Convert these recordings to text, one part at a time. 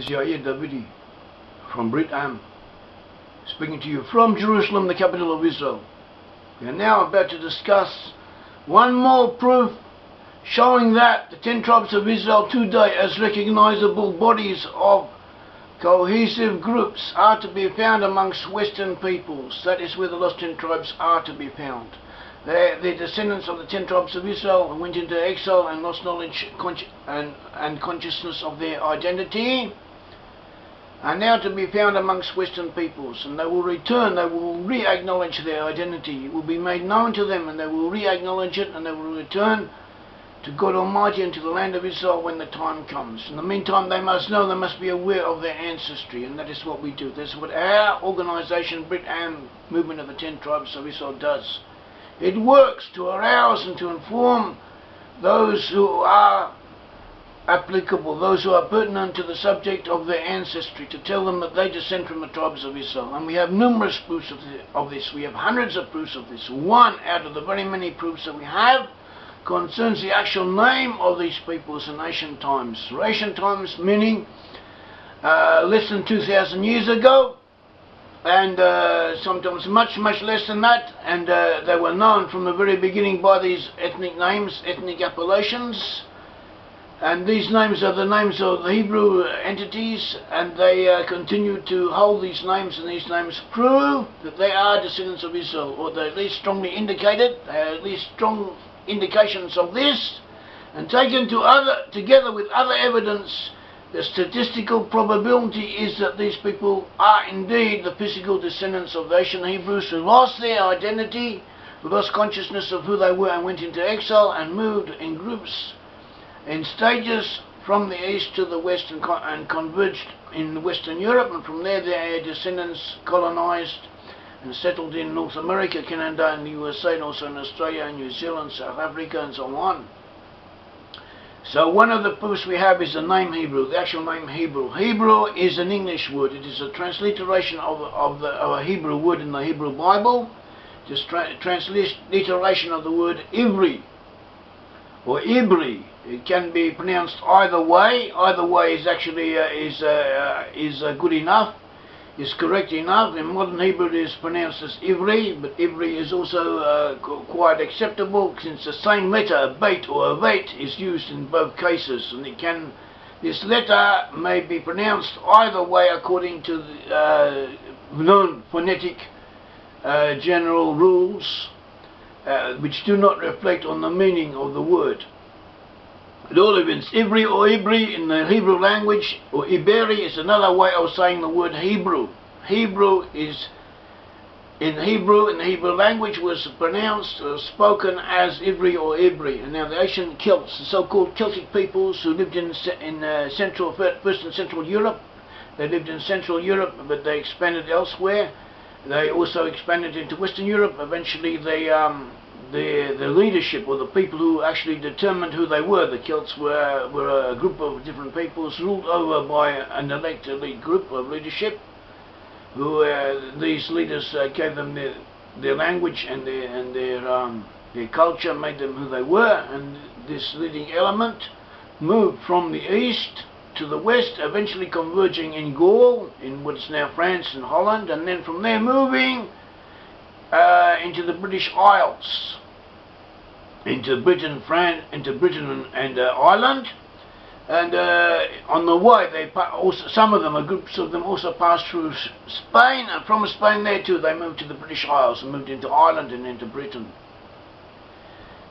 Yair Davidiy from Brit-Am, speaking to you from Jerusalem, the capital of Israel. We are now about to discuss one more proof showing that the 10 tribes of Israel today, as recognizable bodies of cohesive groups, are to be found amongst Western peoples. That is where the lost 10 tribes are to be found. They're descendants of the 10 tribes of Israel who went into exile and lost knowledge and consciousness of their identity, are now to be found amongst Western peoples, and they will return, they will re-acknowledge their identity. It will be made known to them, and they will re-acknowledge it, and they will return to God Almighty and to the land of Israel when the time comes. In the meantime, they must know, they must be aware of their ancestry, and that is what we do. That's what our organisation, Brit-Am, Movement of the 10 Tribes of Israel, does. It works to arouse and to inform those who are applicable, those who are pertinent to the subject of their ancestry, to tell them that they descend from the tribes of Israel. And we have numerous proofs of this. We have hundreds of proofs of this. One out of the very many proofs that we have concerns the actual name of these peoples in ancient times. Ancient times meaning less than 2,000 years ago, and sometimes much less than that, and they were known from the very beginning by these ethnic names, ethnic appellations, and these names are the names of the Hebrew entities, and they continue to hold these names, and these names prove that they are descendants of Israel, or they at least strongly indicate it. They are at least strong indications of this, and taken together with other evidence, the statistical probability is that these people are indeed the physical descendants of the ancient Hebrews who lost their identity, who lost consciousness of who they were and went into exile and moved in groups, in stages from the east to the west, and converged in Western Europe, and from there their descendants colonized and settled in North America, Canada and the USA, and also in Australia and New Zealand, South Africa and so on. So one of the proofs we have is the name Hebrew, the actual name Hebrew. Hebrew is an English word. It is a transliteration of a Hebrew word in the Hebrew Bible. It is transliteration of the word Iveri or Iberi. It can be pronounced either way. Either way is actually good enough, is correct enough. In modern Hebrew it is pronounced as Iveri, but Iveri is also quite acceptable, since the same letter, a bait or a vait, is used in both cases, and this letter may be pronounced either way according to the known phonetic general rules, which do not reflect on the meaning of the word. At all events, Iveri or Iberi in the Hebrew language, or Iberi, is another way of saying the word Hebrew. Hebrew is, in the Hebrew language, was pronounced or spoken as Iveri or Iberi. And now the ancient Celts, the so-called Celtic peoples who lived in first and Central Europe, they lived in Central Europe, but they expanded elsewhere. They also expanded into Western Europe. Eventually the leadership, or the people who actually determined who they were, the Celts were a group of different peoples ruled over by an elite group of leadership, who these leaders gave them their language and their culture, made them who they were, and this leading element moved from the east to the west, eventually converging in Gaul, in what is now France and Holland, and then from there moving into the British Isles, into Britain and Ireland, and on the way some of them, groups of them, also passed through Spain, and from Spain there too they moved to the British Isles and moved into Ireland and into Britain.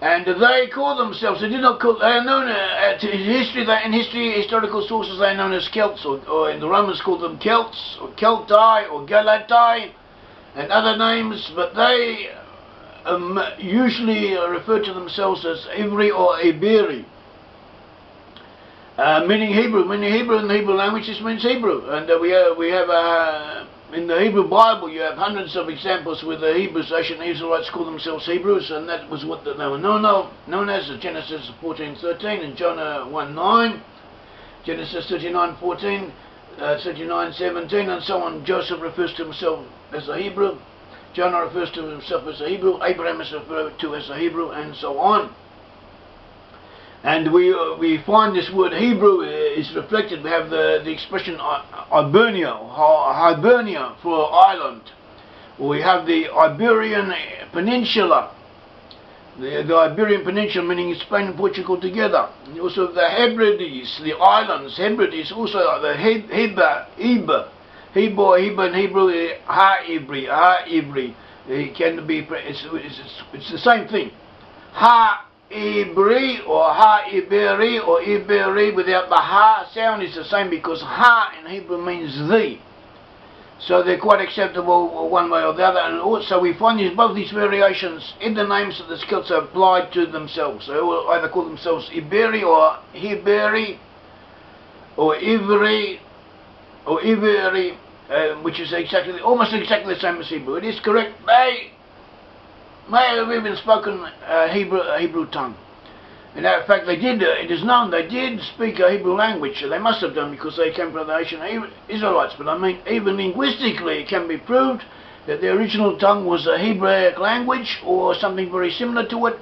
And they call themselves, they are known in historical sources they are known as Celts, or in the Romans called them Celts, or Celti, or Galati, and other names, but they usually refer to themselves as Iveri or Iberi, meaning Hebrew. Meaning Hebrew in the Hebrew language, this means Hebrew. And we have in the Hebrew Bible you have hundreds of examples where the Hebrews, ancient Israelites, call themselves Hebrews, and that was what they were known as. Genesis 14:13 and Jonah 1:9, Genesis 39:14, 39:17, and so on. Joseph refers to himself as a Hebrew. Jonah refers to himself as a Hebrew. Abraham is referred to as a Hebrew, and so on. And we find this word Hebrew is reflected. We have the expression Hibernia for island. We have the Iberian Peninsula, the Iberian Peninsula meaning Spain and Portugal together. And also the Hebrides, the islands. Hebrides, also the Hiberi in Hebrew, Hiberi. It can be. It's the same thing. Iberi or Iberi or Iberi without the ha sound is the same, because ha in Hebrew means the. So they're quite acceptable one way or the other, and also we find both these variations in the names that the Celts are applied to themselves. They will either call themselves Iberi or Hiberi or Iveri or Iveri, which is almost exactly the same as Hebrew. It is correct. They may have even spoken Hebrew tongue. In fact, they did. It is known they did speak a Hebrew language. They must have done, because they came from the nation Israelites. But I mean, even linguistically, it can be proved that the original tongue was a Hebraic language or something very similar to it.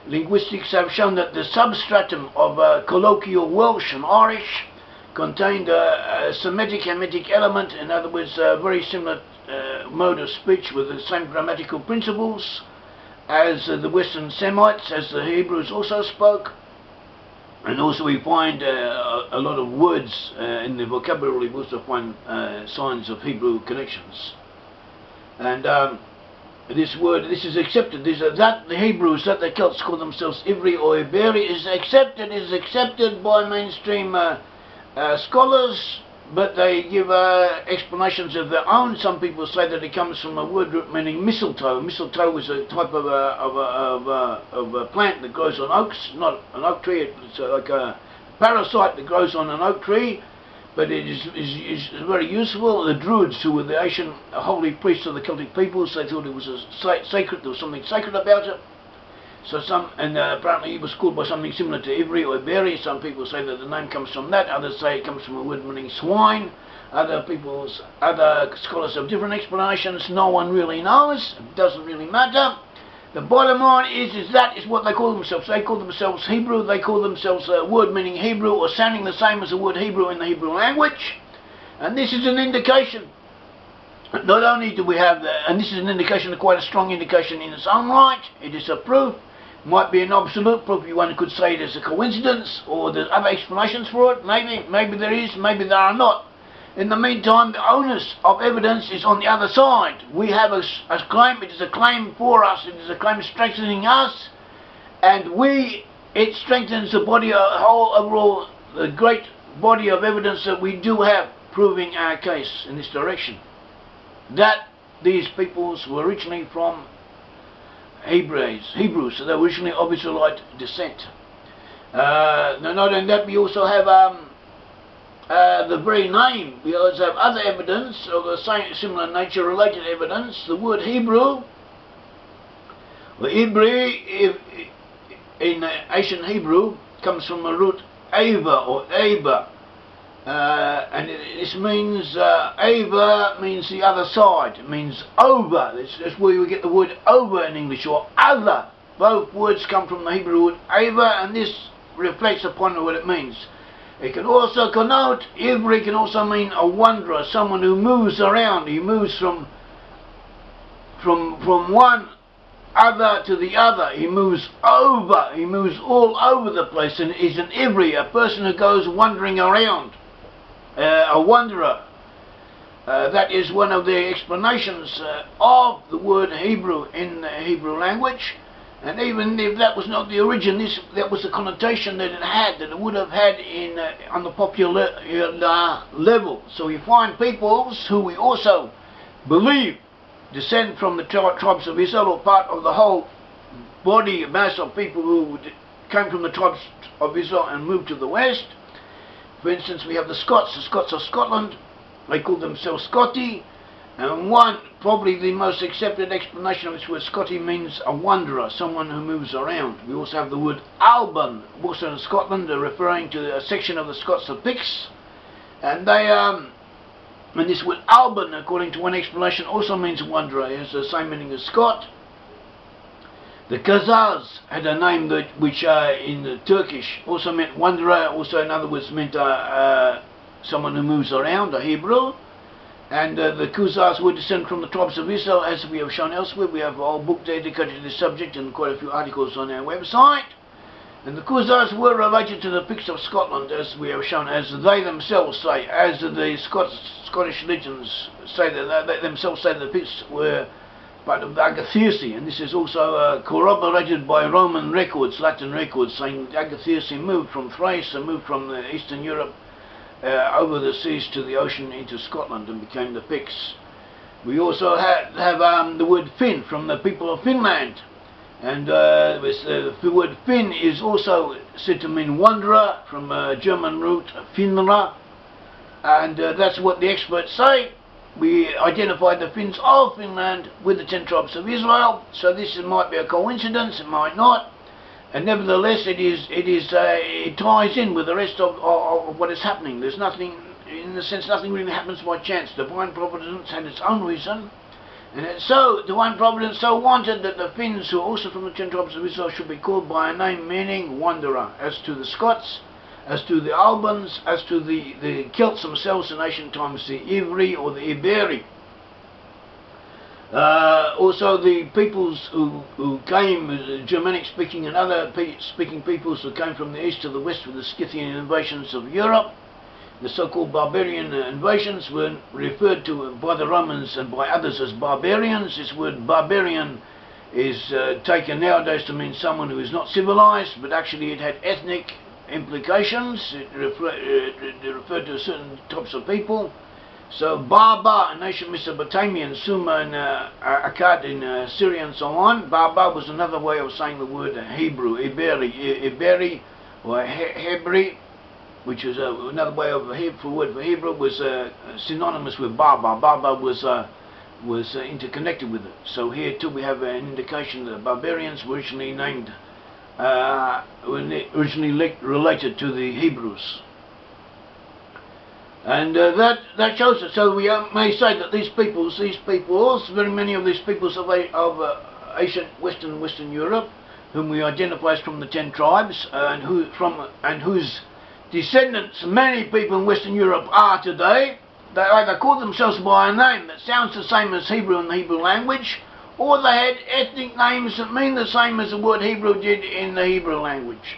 Linguistics have shown that the substratum of colloquial Welsh and Irish contained a Semitic-Hamitic element. In other words, a very similar mode of speech with the same grammatical principles as the Western Semites, as the Hebrews also spoke. And also we find a lot of words in the vocabulary. We also find signs of Hebrew connections. And this is accepted. That the Hebrews, that the Celts call themselves Iveri or Iberi, is accepted by mainstream scholars, but they give explanations of their own. Some people say that it comes from a word root meaning mistletoe. Mistletoe is a type of a plant that grows on oaks, not an oak tree. It's like a parasite that grows on an oak tree, but it is very useful. The Druids, who were the ancient holy priests of the Celtic peoples, they thought it was sacred. There was something sacred about it. So apparently it was called by something similar to Iveri or Iberi. Some people say that the name comes from that. Others say it comes from a word meaning swine. Other scholars have different explanations. No one really knows. It doesn't really matter. The bottom line is that is what they call themselves. They call themselves Hebrew. They call themselves a word meaning Hebrew, or sounding the same as the word Hebrew in the Hebrew language. And this is an indication. Not only do we have and this is an indication, quite a strong indication in its own right. It is a proof. Might be an absolute proof. One could say it is a coincidence, or there's other explanations for it. Maybe there is, maybe there are not. In the meantime, the onus of evidence is on the other side. We have a claim. It is a claim for us. It is a claim strengthening us, and it strengthens the body, overall, the great body of evidence that we do have, proving our case in this direction. That these peoples were originally from Hebrews, so they were originally of Israelite descent. Now, not only that, we also have the very name. We also have other evidence of the same similar nature, related evidence. The word Hebrew, or Iberi, in ancient Hebrew, comes from the root Ava or Aba. And this means, Ava means the other side. It means over. That's where we get the word over in English, or other. Both words come from the Hebrew word Ava, and this reflects upon what it means. It can also connote, Iveri can also mean a wanderer, someone who moves around. He moves from one other to the other. He moves over. He moves all over the place, and is an Iveri, a person who goes wandering around. A wanderer. That is one of the explanations of the word Hebrew in the Hebrew language. And even if that was not the origin, that was the connotation that it had, that it would have had on the popular level. So we find peoples who we also believe descend from the tribes of Israel, or part of the whole mass of people who came from the tribes of Israel and moved to the west. For instance, we have the Scots of Scotland. They call themselves Scoti, and probably the most accepted explanation of this word Scoti means a wanderer, someone who moves around. We also have the word Alban, also in Scotland, referring to a section of the Scots of Picts, and this word Alban, according to one explanation, also means wanderer. It has the same meaning as Scot. The Khazars had a name which in the Turkish also meant wanderer, also in other words meant someone who moves around, a Hebrew. And the Khazars were descended from the tribes of Israel, as we have shown elsewhere. We have a whole book dedicated to this subject and quite a few articles on our website. And the Khazars were related to the Picts of Scotland, as we have shown, as they themselves say, as the Scottish legends say, that they themselves say the Picts were part of the Agathyrsi, and this is also corroborated by Roman records, Latin records, saying the Agathyrsi moved from Thrace and moved from Eastern Europe over the seas to the ocean into Scotland and became the Picts. We also have the word Finn from the people of Finland, and the word Finn is also said to mean wanderer from German root Finra, and that's what the experts say. We identified the Finns of Finland with the 10 tribes of Israel, so this might be a coincidence, it might not, and nevertheless it ties in with the rest of what is happening. There's nothing, in the sense, nothing really happens by chance. Divine providence had its own reason, and so divine providence so wanted that the Finns, who are also from the 10 tribes of Israel, should be called by a name meaning wanderer, as to the Scots, as to the Albans, as to the Celts themselves in ancient times, the Iveri or the Iberi. Also the peoples who came, Germanic speaking and other speaking peoples who came from the east to the west with the Scythian invasions of Europe, the so-called barbarian invasions, were referred to by the Romans and by others as barbarians. This word barbarian is taken nowadays to mean someone who is not civilized, but actually it had ethnic implications. It referred to certain types of people. So Barbar in ancient Mesopotamia, and Sumer and Akkad in Syria and so on, Barbar was another way of saying the word Hebrew, Iberi or Hiberi, which is another way of the word for Hebrew, was synonymous with Barbar. Barbar was interconnected with it. So here too we have an indication that barbarians were originally named related to the Hebrews, and that shows it. So we may say that these peoples, very many of these peoples of ancient Western Europe, whom we identify as from the 10 tribes, and whose descendants many people in Western Europe are today, they either call themselves by a name that sounds the same as Hebrew in the Hebrew language, or they had ethnic names that mean the same as the word Hebrew did in the Hebrew language.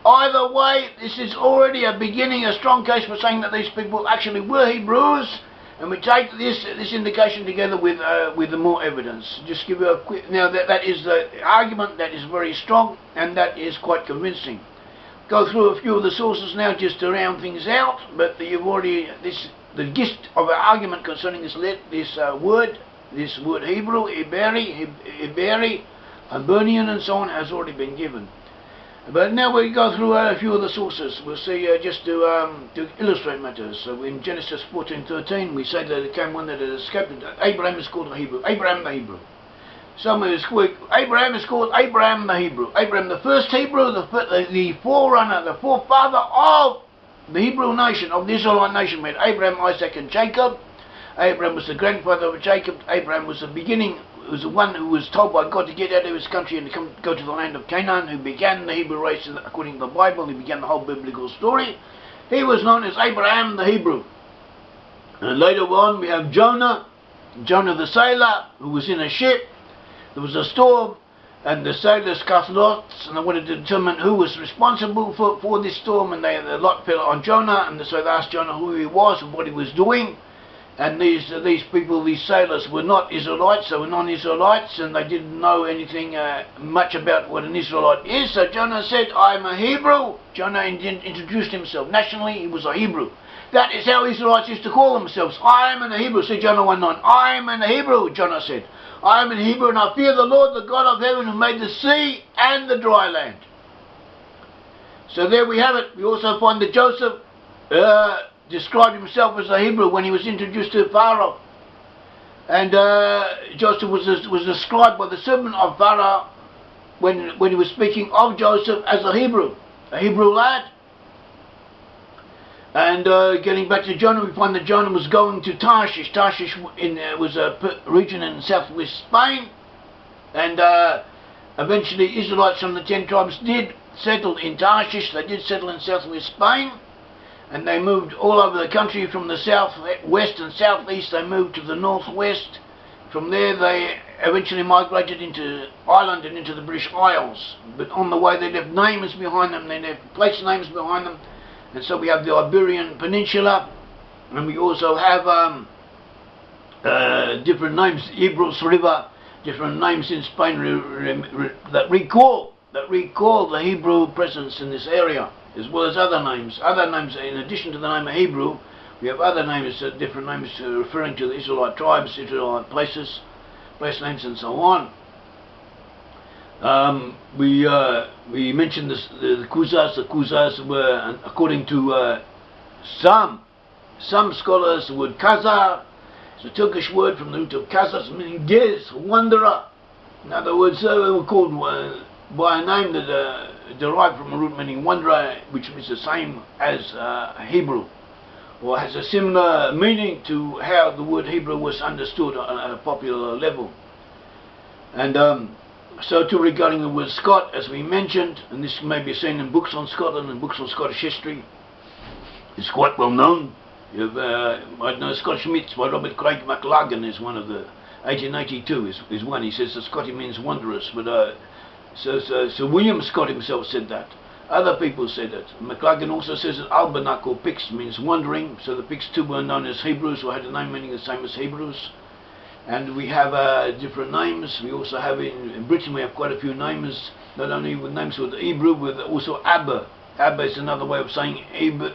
Either way, this is already a beginning, a strong case for saying that these people actually were Hebrews, and we take this indication together with the more evidence. Just give you a quick, now that is the argument that is very strong, and that is quite convincing. Go through a few of the sources now just to round things out, but you've already, the gist of our argument concerning this word Hebrew, Iberi, Hibernian and so on has already been given. But now we go through a few of the sources. We'll see just to illustrate matters. So in Genesis 14:13 we say that there came one that had escaped. Abraham is called a Hebrew. Abraham the Hebrew. Abraham is called Abraham the Hebrew. Abraham the first Hebrew, the forerunner, the forefather of the Hebrew nation, of the Israelite nation. We had Abraham, Isaac and Jacob. Abraham was the grandfather of Jacob. Abraham was the beginning, was the one who was told by God to get out of his country and to go to the land of Canaan, who began the Hebrew race according to the Bible. He began the whole biblical story. He was known as Abraham the Hebrew. And later on we have Jonah the sailor, who was in a ship. There was a storm, and the sailors cast lots, and they wanted to determine who was responsible for this storm, and the lot fell on Jonah, and so they asked Jonah who he was and what he was doing. And these people, these sailors, were not Israelites, they were non-Israelites, and they didn't know anything much about what an Israelite is. So Jonah said, I'm a Hebrew. Jonah introduced himself. Nationally, he was a Hebrew. That is how Israelites used to call themselves. I am a Hebrew. See Jonah 1:9. I am a Hebrew, Jonah said. I am a Hebrew, and I fear the Lord, the God of heaven, who made the sea and the dry land. So there we have it. We also find that Joseph described himself as a Hebrew when he was introduced to Pharaoh, and Joseph was described by the servant of Pharaoh when he was speaking of Joseph as a Hebrew lad. And getting back to Jonah, we find that Jonah was going to Tarshish. Tarshish was a region in southwest Spain, and eventually Israelites from the 10 tribes did settle in Tarshish. They did settle in southwest Spain, and they moved all over the country. From the southwest and southeast they moved to the northwest. From there they eventually migrated into Ireland and into the British Isles, but on the way they left names behind them, they left place names behind them, and so we have the Iberian Peninsula, and we also have different names, Ebros River, different names in Spain that recall the Hebrew presence in this area, as well as other names. Other names, in addition to the name of Hebrew, we have other names, different names referring to the Israelite tribes, Israelite places, place names, and so on. We mentioned this, the Kuzas. The Kuzas were, according to some scholars, the word Kazar is a Turkish word from the root of Kazas, meaning gez, wanderer. In other words, they were called by a name that derived from a root meaning wanderer, which is the same as Hebrew, or has a similar meaning to how the word Hebrew was understood at a popular level. And so too regarding the word Scot, as we mentioned, and this may be seen in books on Scotland and books on Scottish history, it's quite well known. I know Scottish Myths by Robert Craig McLagan is one of the 1882 is one. He says that Scotty means wanderers, but so William Scott himself said that. Other people said it. McLagan also says that Albanach or Picts means wandering, so the Picts too were known as Hebrews, or had a name meaning the same as Hebrews. And we have different names. We also have in Britain we have quite a few names, not only with names with Hebrew, but also Abba. Abba is another way of saying Eber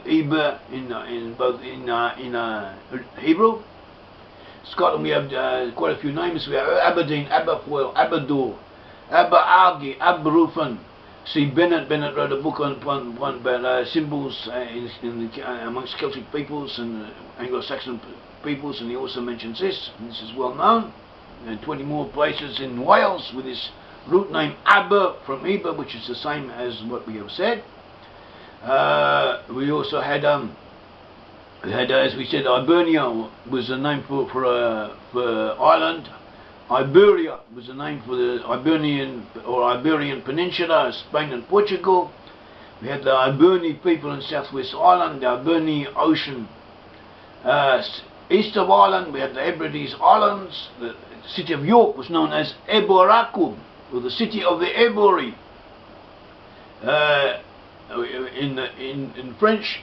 in Hebrew. Scotland we have quite a few names. We have Aberdeen, Aberfoyle, Aberdore, Aberargy, Aberufan. See, Bennett wrote a book on about symbols amongst Celtic peoples and Anglo-Saxon peoples, and he also mentions this, and this is well known. And 20 more places in Wales with this root name Aber from Eber, which is the same as what we have said. We also had, as we said, Hibernia was a name for Ireland. Iberia was a name for the Iberian Peninsula, Spain and Portugal. We had the Iberi people in southwest Ireland, the Iberi Ocean. East of Ireland, we had the Hebrides Islands. The city of York was known as Eboracum, or the city of the Iberi. In French,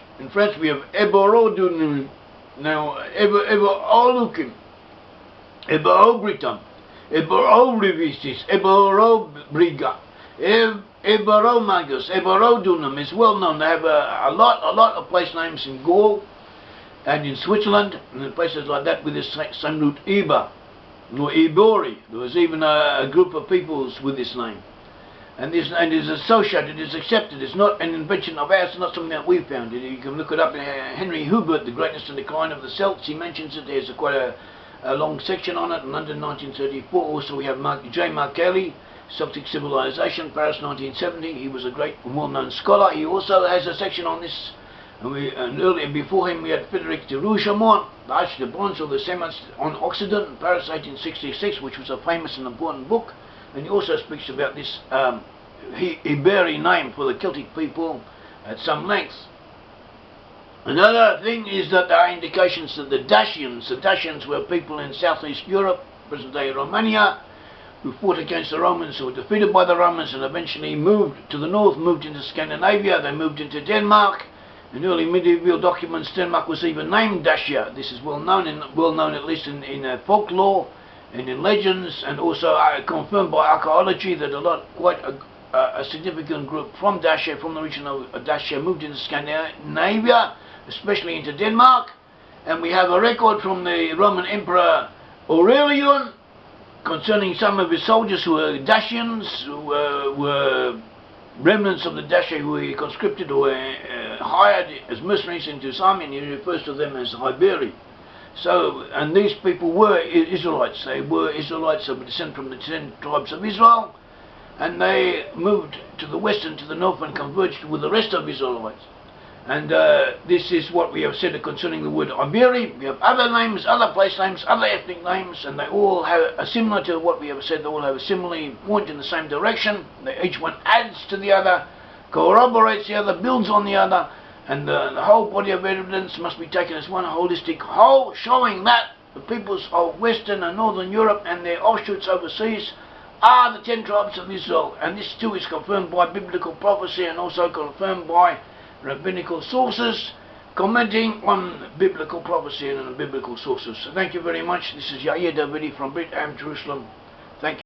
we have Eberodun, now Eberolukim, Eberobrit-Am, Eberorivistis, Eberobriga, Eberomagus, Eberodunum is well known. They have a lot of place names in Gaul and in Switzerland and in places like that with this same root Eber or Iberi. There was even a group of peoples with this name. And this is associated, is accepted. It's not an invention of ours, it's not something that we found. You can look it up in Henry Hubert, The Greatness and Decline of the Celts. He mentions it. There's quite a long section on it in London 1934. Also we have J. Mark Kelly, Celtic Civilization, Paris 1970. He was a great and well-known scholar. He also has a section on this. And earlier before him we had Frederic de Rougemont, the Arch de Bronze or the Sements on Occident, Paris 1866, which was a famous and important book. And he also speaks about this Iberi name for the Celtic people at some length. Another thing is that there are indications that the Dacians were people in southeast Europe, present-day Romania, who fought against the Romans, who were defeated by the Romans and eventually moved to the north, moved into Scandinavia. They moved into Denmark. In early medieval documents, Denmark was even named Dacia. This is well known at least in folklore and in legends, and also confirmed by archaeology that quite a significant group from Dacia, from the region of Dacia, moved into Scandinavia, especially into Denmark. And we have a record from the Roman Emperor Aurelian concerning some of his soldiers who were Dacians, who were remnants of the Dacia who were conscripted or hired as mercenaries into his army, and he refers to them as Hiberi. So, and these people were Israelites. They were Israelites of descent from the 10 tribes of Israel, and they moved to the west and to the north and converged with the rest of Israelites. And this is what we have said concerning the word Iberi. We have other names, other place names, other ethnic names, and they all have similar to what we have said. They all have a similarly point in the same direction. Each one adds to the other, corroborates the other, builds on the other, and the whole body of evidence must be taken as one holistic whole, showing that the peoples of Western and Northern Europe and their offshoots overseas are the 10 tribes of Israel. And this too is confirmed by biblical prophecy and also confirmed by rabbinical sources commenting on biblical prophecy and biblical sources. So thank you very much. This is Yair Davidiy from Brit-Am, Jerusalem. Thank you.